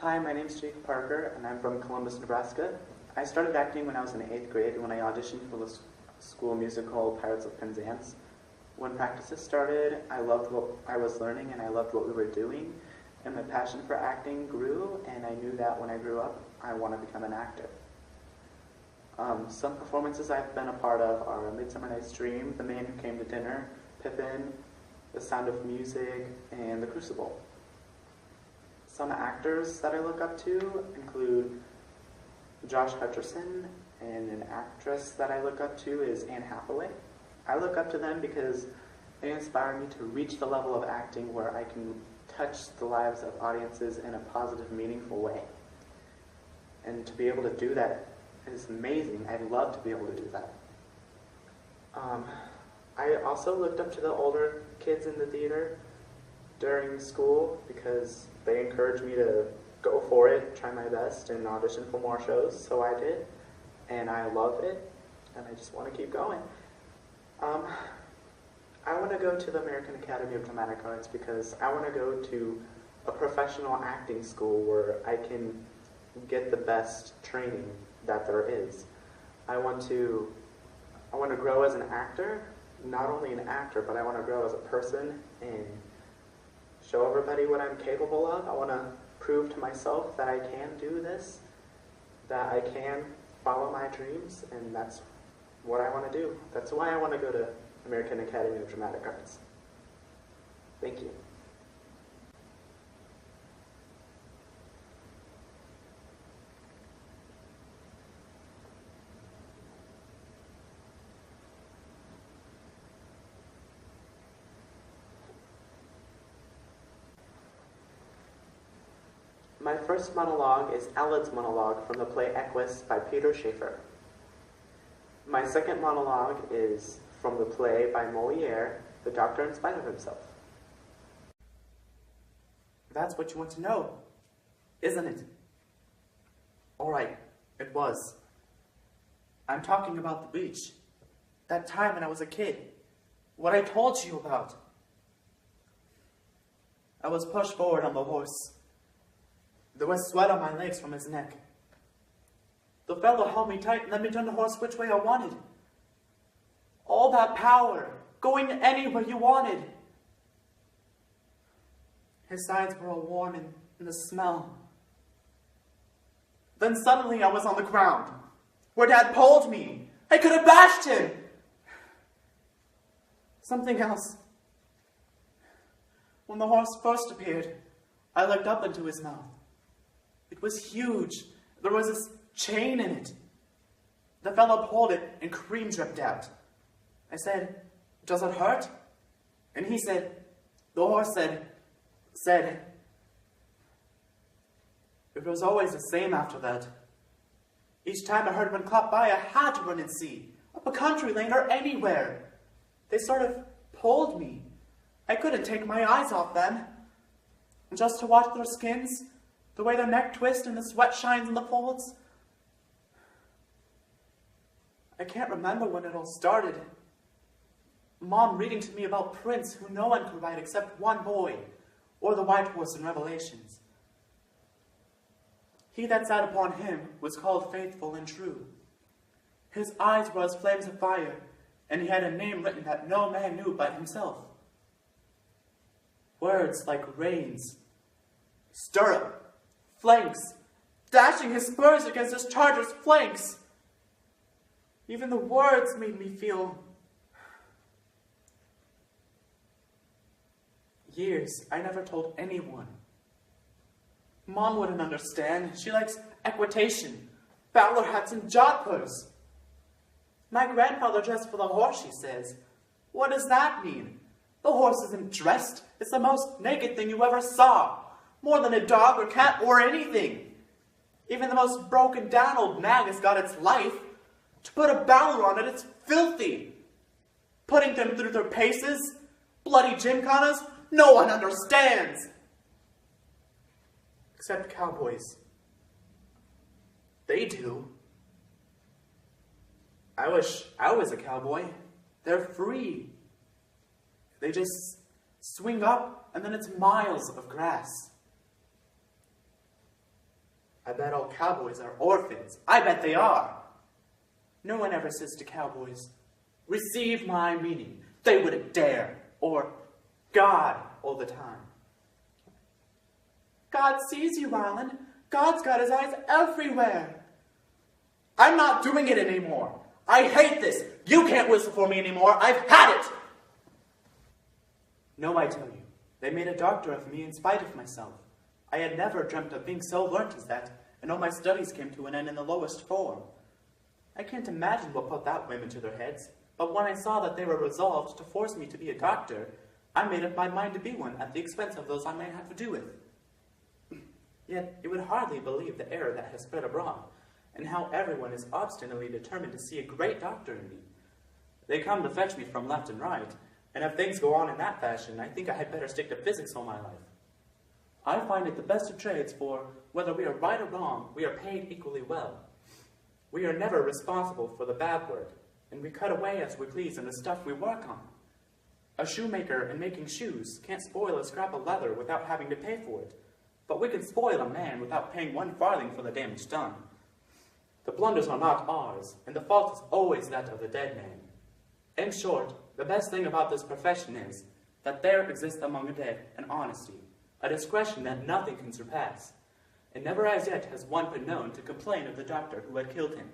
Hi, my name's Jake Parker, and I'm from Columbus, Nebraska. I started acting when I was in 8th grade when I auditioned for the school musical Pirates of Penzance. When practices started, I loved what I was learning and I loved what we were doing, and my passion for acting grew, and I knew that when I grew up, I want to become an actor. Some performances I've been a part of are A Midsummer Night's Dream, The Man Who Came to Dinner, Pippin, The Sound of Music, and The Crucible. Some actors that I look up to include Josh Hutcherson, and an actress that I look up to is Anne Hathaway. I look up to them because they inspire me to reach the level of acting where I can touch the lives of audiences in a positive, meaningful way. And to be able to do that is amazing. I'd love to be able to do that. I also looked up to the older kids in the theater during school because they encouraged me to go for it, try my best, and audition for more shows, so I did. And I love it, and I just want to keep going. I want to go to the American Academy of Dramatic Arts because I want to go to a professional acting school where I can get the best training that there is. I want to grow as an actor, not only an actor, but I want to grow as a person and show everybody what I'm capable of. I want to prove to myself that I can do this, that I can follow my dreams, and that's what I want to do. That's why I want to go to American Academy of Dramatic Arts. Thank you. My first monologue is Alad's monologue from the play Equus by Peter Schaeffer. My second monologue is from the play by Molière, The Doctor in Spite of Himself. That's what you want to know, isn't it? All right, it was. I'm talking about the beach. That time when I was a kid. What I told you about. I was pushed forward on the horse. There was sweat on my legs from his neck. The fellow held me tight and let me turn the horse which way I wanted. All that power, going anywhere you wanted. His sides were all warm and the smell. Then suddenly I was on the ground, where Dad pulled me. I could have bashed him. Something else. When the horse first appeared, I looked up into his mouth. It was huge. There was this chain in it. The fellow pulled it and cream dripped out. I said, "Does it hurt?" And he said, the horse said, it was always the same after that. Each time I heard one clap by, I had to run and see, up a country lane or anywhere. They sort of pulled me. I couldn't take my eyes off them. And just to watch their skins, the way their neck twists and the sweat shines in the folds. I can't remember when it all started. Mom reading to me about Prince, who no one could write except one boy, or the white horse in Revelations. He that sat upon him was called Faithful and True. His eyes were as flames of fire, and he had a name written that no man knew but himself. Words like reins, stirrup, flanks, dashing his spurs against his charger's flanks. Even the words made me feel. Years I never told anyone. Mom wouldn't understand. She likes equitation, bowler hats, and jodhpurs. My grandfather dressed for the horse, she says. What does that mean? The horse isn't dressed. It's the most naked thing you ever saw. More than a dog or cat or anything. Even the most broken down old nag has got its life. To put a bowler on it, it's filthy. Putting them through their paces, bloody gymkhanas, no one understands. Except cowboys. They do. I wish I was a cowboy. They're free. They just swing up, and then it's miles of grass. I bet all cowboys are orphans. I bet they are. No one ever says to cowboys, receive my meaning. They wouldn't dare. Or, God, all the time. God sees you, Alan. God's got his eyes everywhere. I'm not doing it anymore. I hate this. You can't whistle for me anymore. I've had it. No, I tell you, they made a doctor of me in spite of myself. I had never dreamt of being so learnt as that, and all my studies came to an end in the lowest form. I can't imagine what put that whim into their heads, but when I saw that they were resolved to force me to be a doctor, I made up my mind to be one at the expense of those I might have to do with. Yet you would hardly believe the error that has spread abroad, and how everyone is obstinately determined to see a great doctor in me. They come to fetch me from left and right, and if things go on in that fashion, I think I had better stick to physics all my life. I find it the best of trades, for whether we are right or wrong, we are paid equally well. We are never responsible for the bad work, and we cut away as we please in the stuff we work on. A shoemaker in making shoes can't spoil a scrap of leather without having to pay for it, but we can spoil a man without paying 1 farthing for the damage done. The blunders are not ours, and the fault is always that of the dead man. In short, the best thing about this profession is that there exists among the dead an honesty, a discretion that nothing can surpass, and never as yet has one been known to complain of the doctor who had killed him.